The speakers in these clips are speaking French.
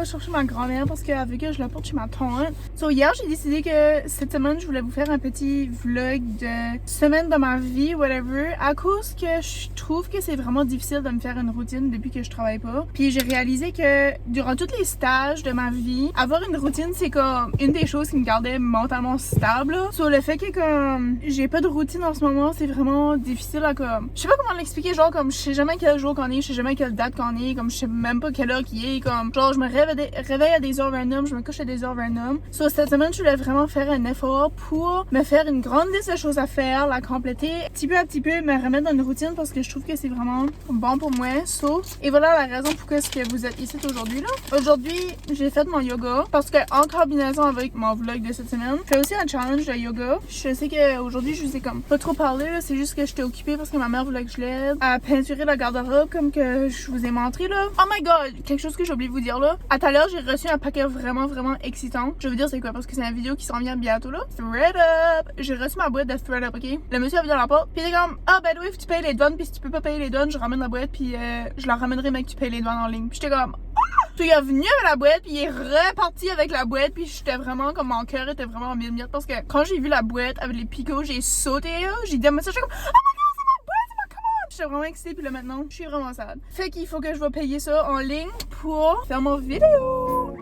Chercher ma grand-mère parce qu'elle veut que je la porte chez ma tante. So, hier, j'ai décidé que cette semaine, je voulais vous faire un petit vlog de semaine de ma vie, whatever, à cause que je trouve que c'est vraiment difficile de me faire une routine depuis que je travaille pas. Puis j'ai réalisé que durant tous les stages de ma vie, avoir une routine, c'est comme une des choses qui me gardait mentalement stable. So, le fait que comme j'ai pas de routine en ce moment, c'est vraiment difficile à comme... Je sais pas comment l'expliquer, genre comme je sais jamais quel jour qu'on est, je sais jamais quelle date qu'on est, comme je sais même pas quelle heure qu'il est, comme genre je me réveille à des heures random, je me couche à des heures random. So, cette semaine, je voulais vraiment faire un effort pour me faire une grande liste de choses à faire, la compléter petit peu à petit peu, me remettre dans une routine parce que je trouve que c'est vraiment bon pour moi. So, et voilà la raison pourquoi est-ce que vous êtes ici aujourd'hui là. Aujourd'hui, j'ai fait mon yoga parce que en combinaison avec mon vlog de cette semaine, je fais aussi un challenge de yoga. Je sais qu'aujourd'hui, je vous ai comme pas trop parlé, c'est juste que j'étais occupée parce que ma mère voulait que je l'aide à peinturer la garde-robe comme que je vous ai montré là. Oh my god, quelque chose que j'ai oublié de vous dire là. À tout à l'heure, j'ai reçu un paquet vraiment excitant. Je vais vous dire c'est quoi parce que c'est une vidéo qui s'en vient bientôt là. ThredUp! J'ai reçu ma boîte de ThredUp, ok? Le monsieur a vu dans la porte, puis il est comme ah ben oui, tu payes les douanes, puis si tu peux pas payer les douanes, je ramène la boîte, puis je la ramènerai, mais que tu payes les douanes en ligne. Puis j'étais comme ah! Puis il est venu avec la boîte, puis il est reparti avec la boîte, puis j'étais vraiment comme mon cœur était vraiment en mille parce que quand j'ai vu la boîte avec les picots, j'ai sauté là. J'ai dit à ma soeur, j'étais comme oh my god, c'est ma boîte, c'est ma commande! J'étais vraiment excitée, puis là maintenant, je suis vraiment sad. Fait qu'il faut que je vais payer ça en ligne pour faire mon vidéo.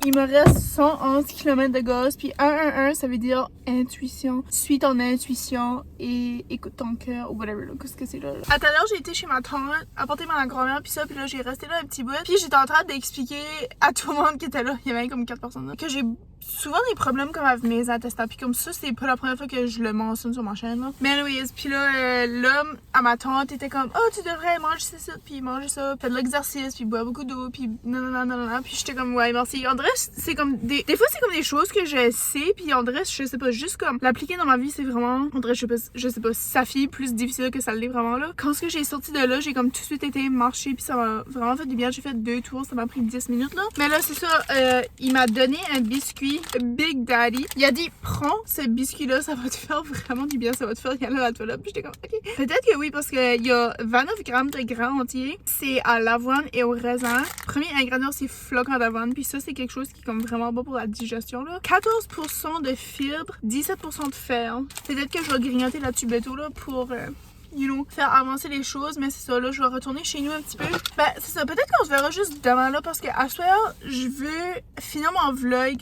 Il me reste 111 km de gaz, puis 111 ça veut dire intuition. Suis ton intuition et écoute ton cœur ou whatever, qu'est-ce que c'est là. À tout à l'heure, j'ai été chez ma tante, apporter ma grand-mère, puis ça, puis là, j'ai resté là un petit bout. Puis j'étais en train d'expliquer à tout le monde qui était là, il y avait comme 4 personnes là, que j'ai souvent des problèmes comme avec mes intestins. Puis comme ça, c'est pas la première fois que je le mentionne sur ma chaîne. Là. Mais anyways, puis là, l'homme à ma tante était comme, oh, tu devrais manger ça, puis manger ça, faire de l'exercice, puis boire beaucoup d'eau, puis nanana. Puis j'étais comme, ouais, merci. En vrai, c'est comme des fois, c'est comme des choses que je sais, puis en vrai, je sais pas, juste comme l'appliquer dans ma vie, c'est vraiment, en vrai, je sais pas, ça fait plus difficile que ça l'est vraiment là. Quand ce que j'ai sorti de là, j'ai comme tout de suite été marcher, puis ça m'a vraiment fait du bien. J'ai fait 2 tours, ça m'a pris 10 minutes là. Mais là, c'est ça, il m'a donné un biscuit Big Daddy. Il a dit, prends ce biscuit-là, ça va te faire vraiment du bien, ça va te faire y aller à la toilette. Puis j'étais comme, ok. Peut-être que oui, parce qu'il y a 29 grammes de grains entiers. C'est à l'avoine et au raisin. Premier ingrédient, c'est flocons d'avoine. Puis ça, c'est quelque chose qui est comme vraiment bon pour la digestion, là. 14% de fibres, 17% de fer. Peut-être que je vais grignoter là-dessus bientôt, là, pour... faire avancer les choses, mais c'est ça, là, je vais retourner chez nous un petit peu. Ben, c'est ça, peut-être qu'on se verra juste demain, là, parce qu'à ce soir, je veux finir mon vlog,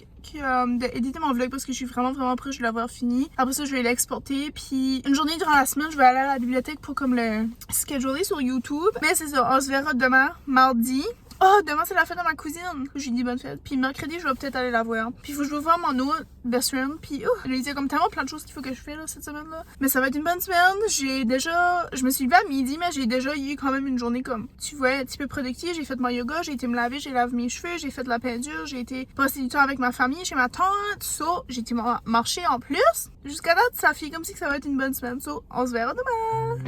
d'éditer mon vlog, parce que je suis vraiment proche de l'avoir fini. Après ça, je vais l'exporter, puis une journée durant la semaine, je vais aller à la bibliothèque pour comme le scheduler sur YouTube. Mais c'est ça, on se verra demain, mardi. Oh, demain c'est la fête de ma cousine. J'ai dit bonne fête. Puis mercredi, je vais peut-être aller la voir. Puis il faut que je vais voir mon autre best friend. Puis il y a comme tellement plein de choses qu'il faut que je fasse là, cette semaine-là. Mais ça va être une bonne semaine. Je me suis levée à midi, mais j'ai déjà eu quand même une journée comme, tu vois, un petit peu productive. J'ai fait mon yoga, j'ai été me laver, j'ai lavé mes cheveux, j'ai fait de la peinture, j'ai été passer du temps avec ma famille, chez ma tante. So, j'ai été marcher en plus. Jusqu'à date, ça fait comme si ça va être une bonne semaine. So, on se verra demain.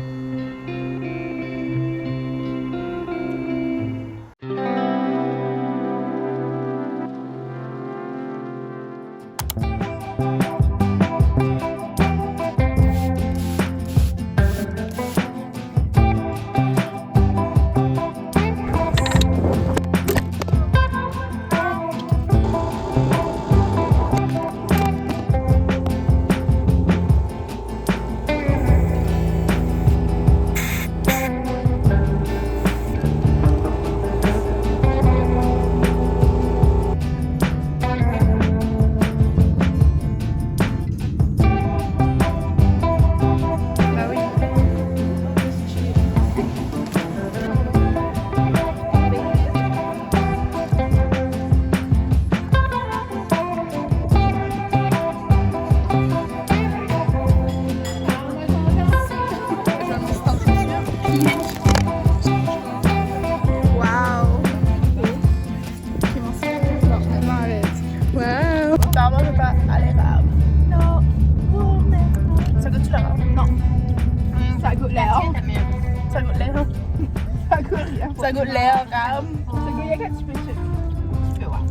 Ça goûte l'érable. Ça goûte y'a tu peux voir.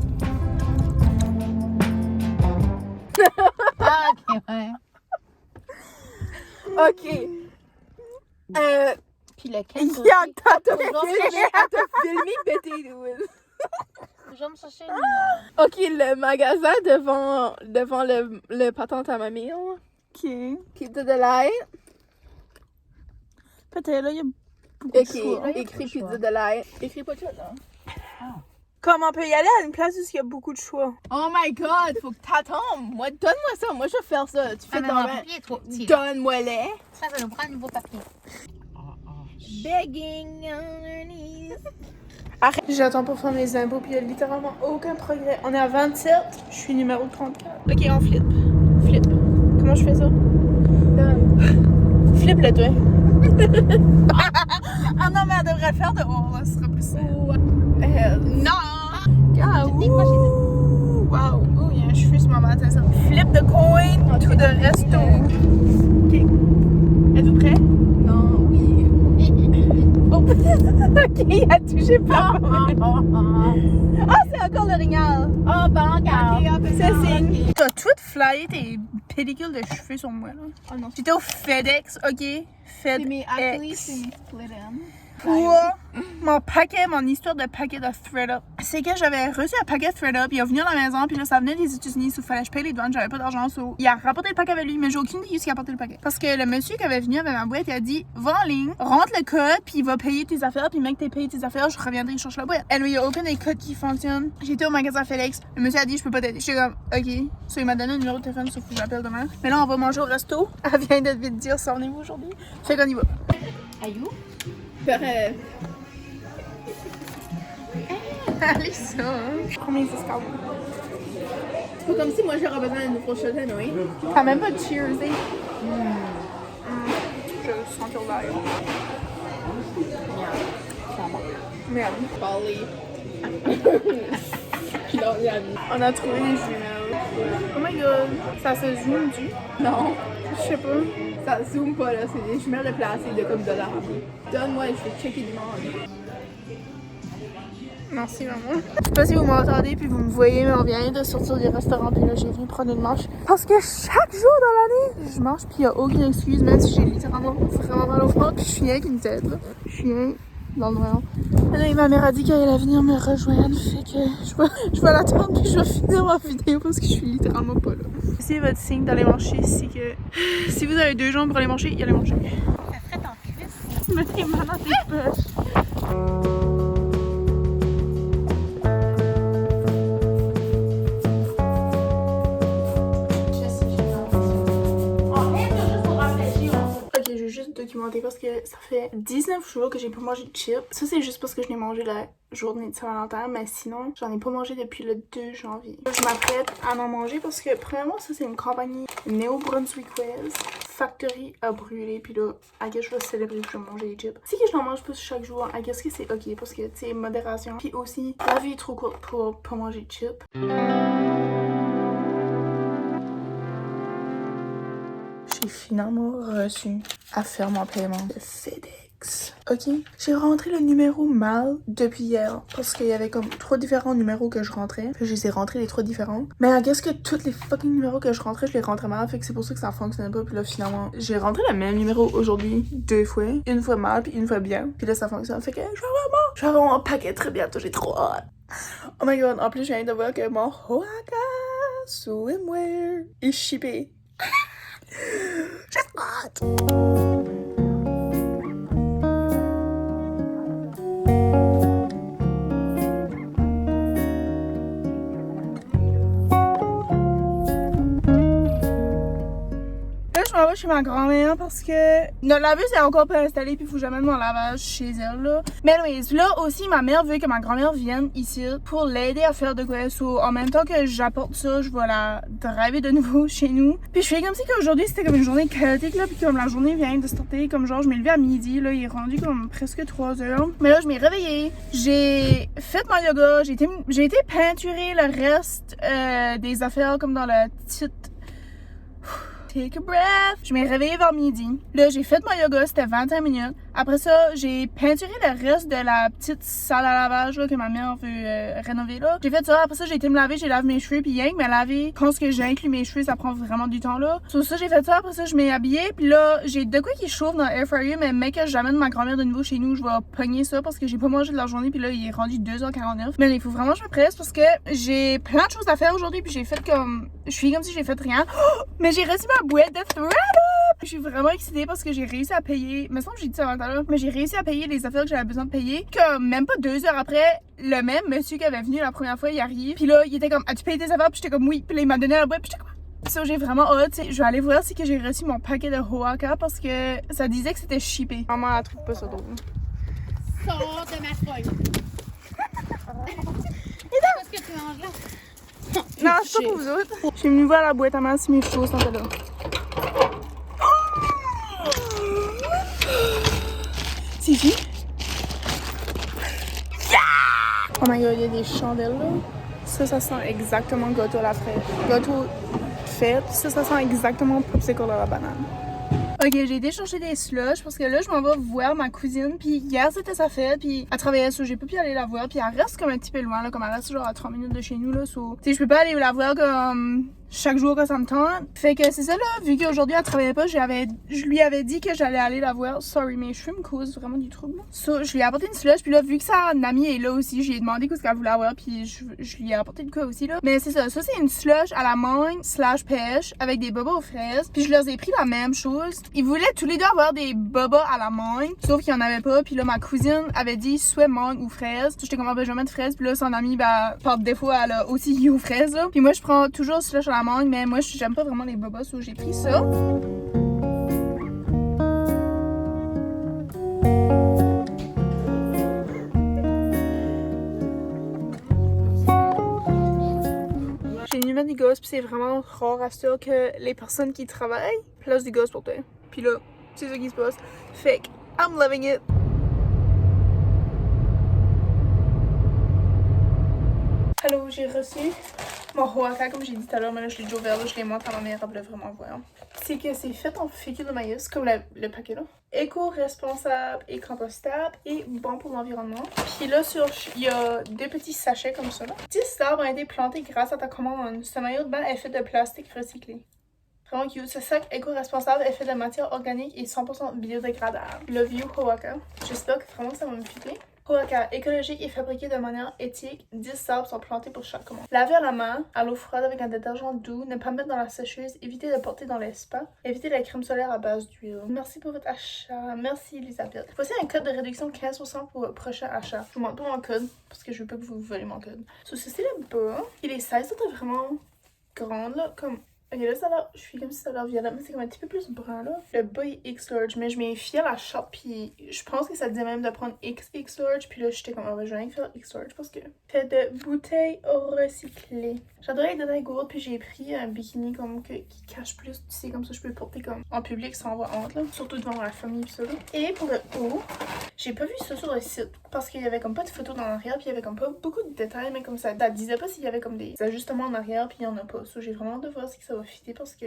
Ah, ok, ouais. Ok. Puis le Il y a t'as filmé péter d'huile. Je vais me chercher une... Ok, le magasin devant le patente à ma mère. Ok. Pizza de light. Peut-être là, il y a beaucoup de choix. Écris pizza de light. Écris pas tout là. Comme on peut y aller à une place où il y a beaucoup de choix. Oh my god, faut que t'attends. Moi, donne-moi ça. Moi, je vais faire ça. Tu fais ton papier est trop petit. Donne-moi-les. Ça nous prend un nouveau papier. Begging on her knees. Arrête. J'attends pour faire mes impôts, puis il n'y a littéralement aucun progrès. On est à 27, je suis numéro 34. Ok, on flip. Flip. Comment je fais ça? Flip le doigt. Ah non, mais elle devrait le faire dehors, là, ce sera plus ça. Non! Ah, wow! Oh, il y a un cheveu sur ma matin, ça. Flip the coin to the resto. Ok. Êtes-vous prêts? Non, oui. Oh. Ok, il a touché pas. Ah, c'est encore le rignal. Oh, bon, regarde. Ok, c'est signe. T'as tout flyé tes pellicules de cheveux sur moi, là. Oh non. J'étais au FedEx, ok? FedEx. Pour mon paquet, mon histoire de paquet de ThredUp. C'est que j'avais reçu un paquet de ThredUp, il est venu à la maison, puis là, ça venait des États-Unis, il fallait que je paye les douanes, j'avais pas d'argent, il a rapporté le paquet avec lui, mais j'ai aucune idée qui a apporté le paquet. Parce que le monsieur qui avait venu avec ma boîte, il a dit, va en ligne, rentre le code, puis il va payer tes affaires, puis même que t'aies payé tes affaires, je reviendrai, je cherche la boîte. Et lui, il y a aucun des codes qui fonctionnent. J'étais au magasin FedEx, le monsieur a dit, je peux pas t'aider. J'étais comme, ok. So, il m'a donné un numéro de téléphone, sauf que j'appelle demain. Mais là, on va manger au resto. Elle vient de vite dire, ça en est où aujourd'hui? Fait qu'on y va. Ayou? Allez, ça. Combien ça se calme? C'est pas comme si moi j'aurais besoin d'une fourchette, oui. T'as même pas de cheersé. Je le sens sur l'air. Merde. Parler. On a trouvé des jumelles. Oh my god. Ça se zoom du? Non, Je sais pas. ça zoome pas là, c'est des jumelles de plastique de comme $. Donne-moi, je vais checker du monde. Merci maman. Je sais pas si vous m'entendez puis vous me voyez, mais on vient de sortir du restaurant puis là j'ai venu prendre une marche. Parce que chaque jour dans l'année, je marche puis y a aucune excuse, même si j'ai littéralement vraiment mal au ventre puis je suis rien qu'une tête là. Je suis rien dans le noir. Et là, ma mère a dit qu'elle allait venir me rejoindre, fait que je vais l'attendre puis je vais finir ma vidéo parce que je suis littéralement pas là. Si votre signe d'aller marcher, c'est que si vous avez 2 jambes pour aller marcher, y allez marcher. Ça ferait ton Christ. Me fais mal dans tes poches. Ok, je vais juste documenter parce que ça fait 19 jours que j'ai pas mangé de chips. Ça, c'est juste parce que je l'ai mangé la journée de Saint-Valentin, mais sinon, j'en ai pas mangé depuis le 2 janvier. Je m'apprête à en manger parce que, premièrement, ça, c'est une compagnie néo-brunswickoise. Factory a brûlé, puis là, I guess je vais célébrer que je vais manger des chips. Si que je n'en mange pas chaque jour, I guess que c'est ok parce que, tu sais, modération. Puis aussi, la vie est trop courte pour pas manger de chips. J'ai finalement reçu à faire mon paiement de FedEx. Ok, j'ai rentré le numéro mal depuis hier parce qu'il y avait comme 3 différents numéros que je rentrais. Puis je les ai rentrés les 3 différents. Mais I guess que tous les fucking numéros que je rentrais, je les rentrais mal. Fait que c'est pour ça que ça fonctionnait pas. Puis là finalement, j'ai rentré le même numéro aujourd'hui 2 fois. Une fois mal puis une fois bien. Puis là ça fonctionne. Fait que je vais avoir un paquet très bientôt. J'ai trop hâte. Oh my god, en plus je viens de voir que mon Hoaka Swimwear est shippé. J'ai hâte. Là, je m'en vais chez ma grand-mère parce que notre laveuse est encore pas installée puis il faut que j'amène mon lavage chez elle là. Mais anyways, là aussi ma mère veut que ma grand-mère vienne ici pour l'aider à faire de quoi. So, en même temps que j'apporte ça, je vais la driver de nouveau chez nous. Puis je fais comme si qu'aujourd'hui c'était comme une journée chaotique là, puis comme la journée vient de starter, comme genre je m'ai levée à midi là, il est rendu comme presque 3 heures. Mais là je m'ai réveillée, j'ai fait mon yoga, j'ai été peinturer le reste des affaires comme dans la petite take a breath. Je m'ai réveillée vers midi. Là, j'ai fait mon yoga, c'était 25 minutes. Après ça, j'ai peinturé le reste de la petite salle à lavage là, que ma mère veut rénover là. J'ai fait ça. Après ça, j'ai été me laver, j'ai lavé mes cheveux. Puis rien que me laver, quand j'ai inclus mes cheveux, ça prend vraiment du temps là. Sur ça, j'ai fait ça. Après ça, je m'ai habillée. Puis là, j'ai de quoi qui chauffe dans l'air fryer. Mais mec, que j'amène ma grand-mère de nouveau chez nous, je vais pogner ça parce que j'ai pas mangé de la journée. Puis là, il est rendu 2h49. Mais il faut vraiment que je me presse parce que j'ai plein de choses à faire aujourd'hui. Puis j'ai fait comme... Je suis comme si j'ai fait rien. Oh! Mais j'ai reçu ma boîte de thread. Je suis vraiment excitée parce que j'ai réussi à payer. Il me semble que j'ai dit ça avant tout à l'heure, mais j'ai réussi à payer les affaires que j'avais besoin de payer. Comme même pas 2 heures après, le même monsieur qui avait venu la première fois, il arrive. Puis là, il était comme, as-tu payé tes affaires? Puis j'étais comme, oui. Puis là, il m'a donné la boîte. Puis j'étais comme, ça, j'ai vraiment hâte. Je vais aller voir si que j'ai reçu mon paquet de Hoaka parce que ça disait que c'était shippé. Maman, elle trouve pas ça drôle. Sors de ma feuille. Qu'est-ce que tu manges là? Non, c'est pas pour vous autres. Je suis venue voir la boîte à main si mes choses sont là. C'est qui? Oh my god, il y a des chandelles là. Ça sent exactement gâteau à la fraîche. Gâteau fait. Ça sent exactement popsicle à la banane. Ok, j'ai été chercher des slushs parce que là, je m'en vais voir ma cousine. Puis hier, c'était sa fête. Puis elle travaillait ça. J'ai pas pu aller la voir. Puis elle reste comme un petit peu loin, là. Comme elle reste genre à 3 minutes de chez nous, là. So, tu sais, je peux pas aller la voir comme chaque jour quand ça me tente. Fait que c'est ça, là. Vu qu'aujourd'hui, elle travaillait pas, je lui avais dit que j'allais aller la voir. Sorry, mes cheveux me causent vraiment du trouble. So, je lui ai apporté une slush. Puis là, vu que sa amie est là aussi, je lui ai demandé qu'est-ce qu'elle voulait avoir. Puis je lui ai apporté de quoi aussi, là. Mais c'est ça. Ça, c'est une slush à la mangue / pêche avec des bobas aux fraises. Puis je leur ai pris la même chose. Ils voulaient tous les deux avoir des bobas à la mangue, sauf qu'il y en avait pas. Puis là, ma cousine avait dit soit mangue ou fraise. J'étais comme, ben, je vais mettre fraise. Puis là, son amie, ben, par défaut, elle a aussi eu aux fraises, là. Puis moi, je prends toujours slush à la mangue, mais moi, j'aime pas vraiment les bobas, so j'ai pris ça. J'ai venu mettre des gosses, puis c'est vraiment rare à ça que les personnes qui travaillent placent des gosses pour toi. Puis là, c'est ça qui se passe. Fait que, I'm loving it. Allô, j'ai reçu mon Hoaka, comme j'ai dit tout à l'heure, mais là je l'ai déjà ouvert, là je les montre à ma mère, elle voulait vraiment voir. C'est que c'est fait en fécule de maïs, comme le paquet là. Éco-responsable et compostable et bon pour l'environnement. Puis là, il y a deux petits sachets comme ça là. 10 arbres ont été plantés grâce à ta commande. Ce maillot de bain est fait de plastique recyclé. Vraiment cute. Ce sac éco-responsable est fait de matière organique et 100% biodégradable. Love you, Hoaka. J'espère que vraiment ça va me filer. Hoaka, écologique et fabriqué de manière éthique. 10 arbres sont plantés pour chaque commande. Laver à la main, à l'eau froide avec un détergent doux, ne pas mettre dans la sécheuse, éviter de porter dans les spas, éviter la crème solaire à base d'huile. Merci pour votre achat. Merci Elisabeth. Voici un code de réduction 15% pour votre prochain achat. Je vous montre pas mon code parce que je veux pas que vous voliez mon code. So, ceci le bas. Et les sizes sont vraiment grandes là, comme... Ok, là, ça a l'air, je suis comme si ça a l'air violet, mais c'est comme un petit peu plus brun, là. Le bas est X large, mais je m'ai fié à la shop, puis je pense que ça disait même de prendre XX large, puis là, j'étais comme, oh, je vais rien faire X large, parce que... Fait de bouteilles recyclées. J'adorais les détails gourdes, puis j'ai pris un bikini comme qui cache plus, tu sais, comme ça, je peux le porter comme en public sans avoir honte, là. Surtout devant la famille, pis ça, là. Et pour le haut, j'ai pas vu ça sur le site, parce qu'il y avait comme pas de photos dans l'arrière, puis il y avait comme pas beaucoup de détails, mais comme ça disait pas s'il y avait comme des ajustements en arrière, puis il y en a pas. So, j'ai vraiment hâte de voir si ça va fitter parce que,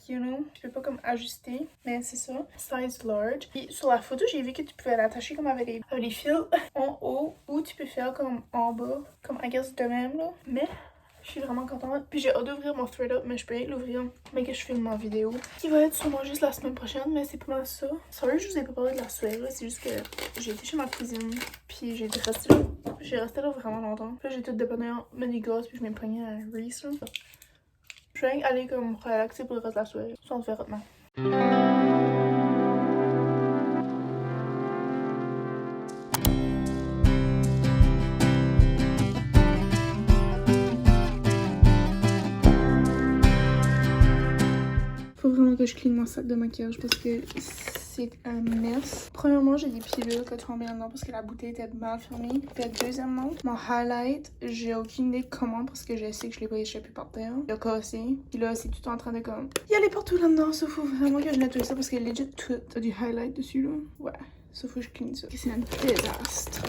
you know, je peux pas comme ajuster, mais c'est ça. Size large. Puis sur la photo, j'ai vu que tu pouvais l'attacher comme avec les fils en haut ou tu peux faire comme en bas, comme I guess de même là. Mais je suis vraiment contente. Puis j'ai hâte d'ouvrir mon thread up, mais je peux rien l'ouvrir, mais que je filme en vidéo. Qui va être sûrement juste la semaine prochaine, mais c'est pas mal ça. Sorry, je vous ai pas parlé de la soirée, c'est juste que j'ai été chez ma cousine, puis j'ai resté là. J'ai resté là vraiment longtemps. Puis là, j'ai tout dépanné mes des gosses, puis je m'ai pogné à Reese là. Je vais aller comme relaxer pour le reste de la soirée. Ça, on le fait rapidement. Faut vraiment que je clean mon sac de maquillage parce que c'est un mess. Premièrement, j'ai des pilules que tu remets dedans parce que la bouteille était mal fermée. Puis deuxièmement, mon highlight, j'ai aucune idée comment parce que je sais que je l'ai pas échappé par terre. Il a cassé. Puis là, c'est tout en train de comme... Il y a les partout là-dedans. Ça faut vraiment que je nettoie ça parce que legit tout a du highlight dessus là. Ouais. Ça faut que je clean ça. C'est un désastre.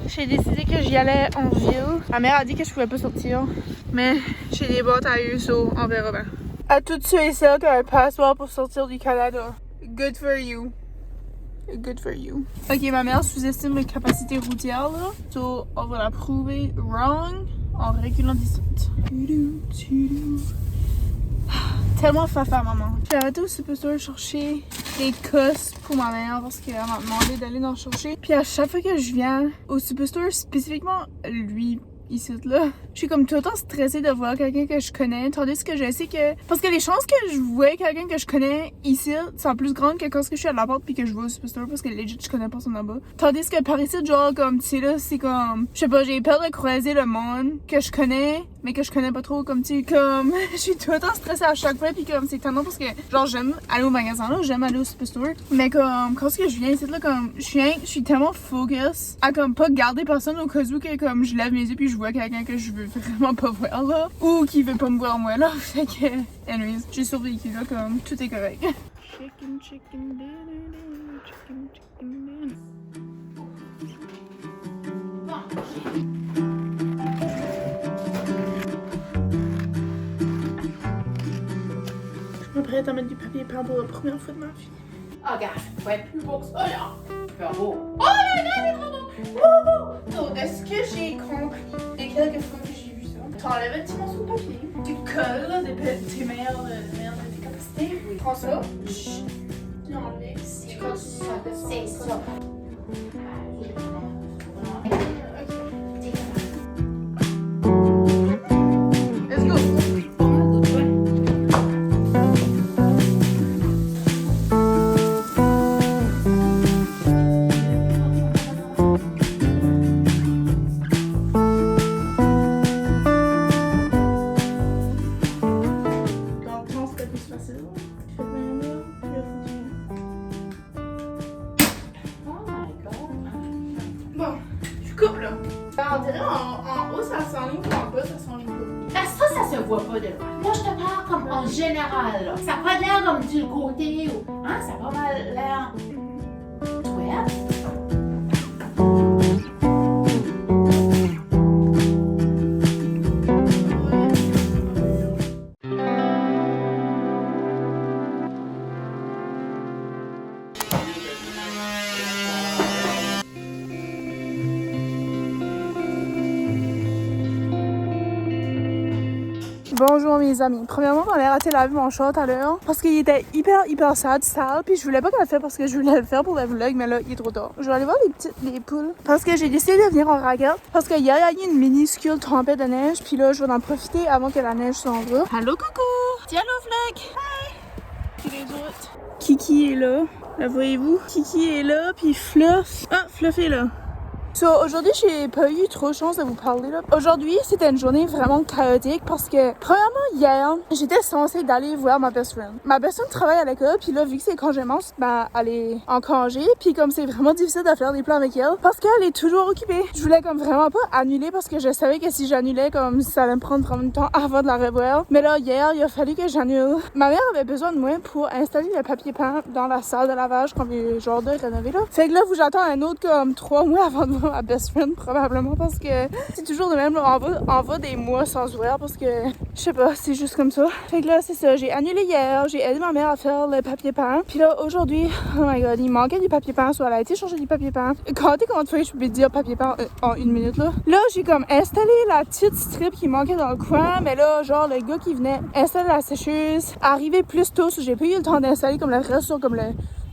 J'ai décidé que j'y allais en ville. Ma mère a dit que je pouvais pas sortir, mais j'ai des bottes à eux, so on verra bien. À toutes ceux et celles qui ont un passeport pour sortir du Canada, good for you. Good for you. Ok, ma mère sous-estime mes capacités routières là, so on va la prouver wrong en reculant d'ici. Tellement fafa, maman. J'ai arrêté au Superstore chercher des cosses pour ma mère parce qu'elle m'a demandé d'aller en chercher. Puis à chaque fois que je viens au Superstore, spécifiquement lui, ici là, je suis comme tout le temps stressée de voir quelqu'un que je connais, tandis que je sais que... Parce que les chances que je vois quelqu'un que je connais ici sont plus grandes que quand je suis à la porte puis que je vais au Superstore parce que legit je connais personne là-bas. Tandis que par ici, genre comme tu sais là, c'est comme... Je sais pas, j'ai peur de croiser le monde que je connais, mais que je connais pas trop, comme tu sais, comme... Je suis tout le temps stressée à chaque fois puis comme c'est tellement parce que genre j'aime aller au magasin là, j'aime aller au Superstore, mais comme quand ce que je viens ici là, comme je suis tellement focus à comme pas garder personne au cas où que comme je lève mes yeux puis je vois quelqu'un que je veux vraiment pas voir là, ou qui veut pas me voir moi là, fait que anyways, j'ai survécu là, comme tout est correct. Chicken, chicken dinner, chicken, chicken dinner. Je me prête à mettre du papier peint pour la première fois de ma vie. Oh, regarde, faut être plus beau que ça, là. Super beau. Oh là là, c'est trop beau. Wouhou! Donc, de ce que j'ai compris, les quelques fois que j'ai vu ça, t'enlèves un petit morceau de papier, tu colles là, tes meilleures de tes capacités, tu prends ça, tu l'enlèves, tu colles ça, C'est ça. Let's go! On dirait en haut, ça s'enligne, puis en bas, ça s'enligne pas. Ça se voit pas de loin. Moi, je te parle comme en général, là. Ça a pas l'air comme du côté ou... Hein? Ça a pas mal l'air... Ouais. Bonjour mes amis. Premièrement, on a raté laver mon short à l'heure parce qu'il était hyper sale, puis je voulais pas qu'elle le fasse parce que je voulais le faire pour le vlog, mais là, il est trop tard. Je vais aller voir les poules parce que j'ai décidé de venir en raga parce qu'il y a eu une minuscule tempête de neige, puis là, je vais en profiter avant que la neige s'en va. Allô, coucou! Dis allô, vlog! Hi! Puis les autres. Kiki est là. La voyez-vous? Kiki est là, puis Fluff. Ah, Fluff est là. So, aujourd'hui, j'ai pas eu trop de chance de vous parler là. Aujourd'hui, c'était une journée vraiment chaotique parce que, premièrement, hier, j'étais censée d'aller voir ma best friend. Ma best friend travaille à l'école, puis là, vu que c'est congé mars, ben, elle est en congé, puis comme c'est vraiment difficile de faire des plans avec elle, parce qu'elle est toujours occupée. Je voulais comme vraiment pas annuler parce que je savais que si j'annulais, comme ça allait me prendre vraiment du temps avant de la revoir. Mais là, hier, il a fallu que j'annule. Ma mère avait besoin de moi pour installer le papier peint dans la salle de lavage qu'on vient genre de rénover là. Fait que là, j'attends un autre comme 3 mois avant de voir ma best friend probablement parce que c'est toujours de même là, on va des mois sans se voir parce que je sais pas, c'est juste comme ça. Fait que là c'est ça, j'ai annulé hier, j'ai aidé ma mère à faire le papier peint. Puis là aujourd'hui, oh my god, il manquait du papier peint, soit elle a été chercher du papier peint. Comptez combien de fois je peux dire papier peint en une minute là. Là j'ai comme installé la petite strip qui manquait dans le coin, mais là genre le gars qui venait installer la sécheuse arrivait plus tôt, j'ai pas eu le temps d'installer comme le reste sur comme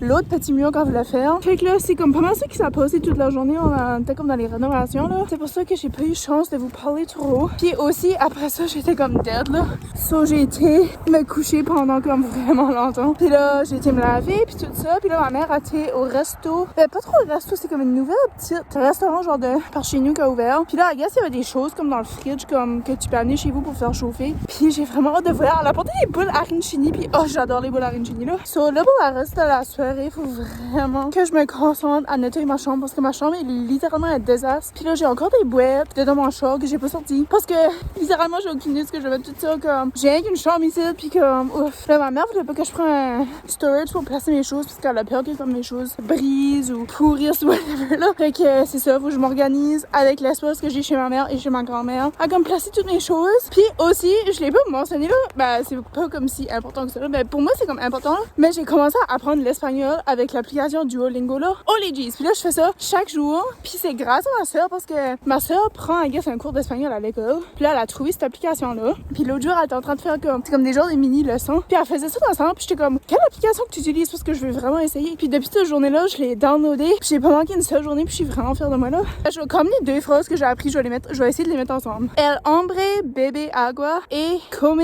l'autre petit mur qu'on voulait faire. Fait que là, c'est comme pas mal ça qui s'est passé toute la journée. On était comme dans les rénovations, là. C'est pour ça que j'ai pas eu chance de vous parler trop. Puis aussi, après ça, j'étais comme dead, là. So, j'ai été me coucher pendant comme vraiment longtemps. Puis là, j'ai été me laver, puis tout ça. Puis là, ma mère a été au resto. Pas trop au resto, c'est comme une nouvelle petite restaurant, genre de par chez nous qui a ouvert. Puis là, I guess, il y avait des choses comme dans le fridge, comme que tu peux amener chez vous pour faire chauffer. Puis j'ai vraiment hâte de voir. Elle a apporté des boules arancini, puis oh, j'adore les boules arancini, là. So, là, pour la reste de la soirée, il faut vraiment que je me concentre à nettoyer ma chambre parce que ma chambre est littéralement un désastre. Puis là, j'ai encore des boîtes dedans mon char que j'ai pas sorti parce que littéralement, j'ai aucune idée de ce que je vais mettre tout ça. Comme j'ai rien qu'une chambre ici, puis comme ouf. Là, ma mère voulait pas que je prenne un storage pour placer mes choses parce qu'elle a peur que comme mes choses brisent ou pourrissent ou whatever là. Fait que c'est ça, faut que je m'organise avec l'espace que j'ai chez ma mère et chez ma grand-mère à comme placer toutes mes choses. Puis aussi, je l'ai pas mentionné là, ben c'est pas comme si important que ça là, mais pour moi c'est comme important là. Mais j'ai commencé à apprendre l'espagnol avec l'application Duolingo là. Oh les jeez! Puis là je fais ça chaque jour. Puis c'est grâce à ma soeur parce que ma soeur prend I guess un cours d'espagnol à l'école. Puis là elle a trouvé cette application là. Puis l'autre jour elle était en train de faire comme des genres de mini leçons. Puis elle faisait ça ensemble. Puis j'étais comme quelle application que tu utilises parce que je veux vraiment essayer. Puis depuis cette journée là je l'ai downloadé. Puis j'ai pas manqué une seule journée. Puis je suis vraiment fière de moi là. Je vais comme les 2 phrases que j'ai appris, je vais essayer de les mettre ensemble. El hombre bebe agua et come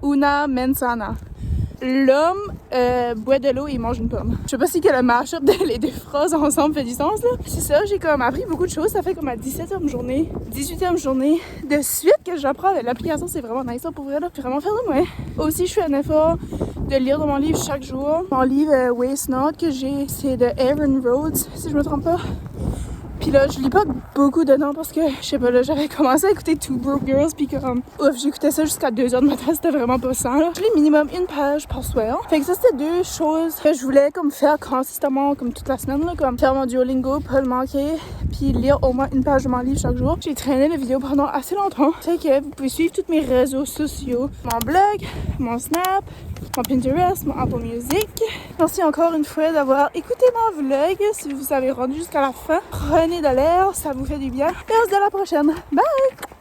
una manzana. L'homme boit de l'eau et mange une pomme. Je sais pas si que le mashup de les 2 phrases ensemble fait du sens là. C'est ça, j'ai comme appris beaucoup de choses. Ça fait comme ma 17e journée, 18e journée de suite que j'apprends avec l'application. C'est vraiment nice ça pour vrai là. Je suis vraiment fière de moi. Aussi, je fais un effort de lire dans mon livre chaque jour. Mon livre Waste Not que j'ai, c'est de Aaron Rhodes, si je me trompe pas. Puis là, je lis pas beaucoup dedans parce que, je sais pas, là, j'avais commencé à écouter Two Broke Girls, puis comme, ouf, j'écoutais ça jusqu'à 2h du matin, c'était vraiment pas ça, là. Je lis minimum 1 page par soir. Fait que ça, c'était 2 choses que je voulais, comme, faire consistamment, comme toute la semaine, là, comme faire mon Duolingo, pas le manquer, puis lire au moins 1 page de mon livre chaque jour. J'ai traîné les vidéos pendant assez longtemps. Fait que vous pouvez suivre tous mes réseaux sociaux, mon blog, mon Snap, mon Pinterest, mon Apple Music. Merci encore une fois d'avoir écouté mon vlog. Si vous avez rendu jusqu'à la fin, prenez de l'air, ça vous fait du bien. Et on se dit à la prochaine. Bye!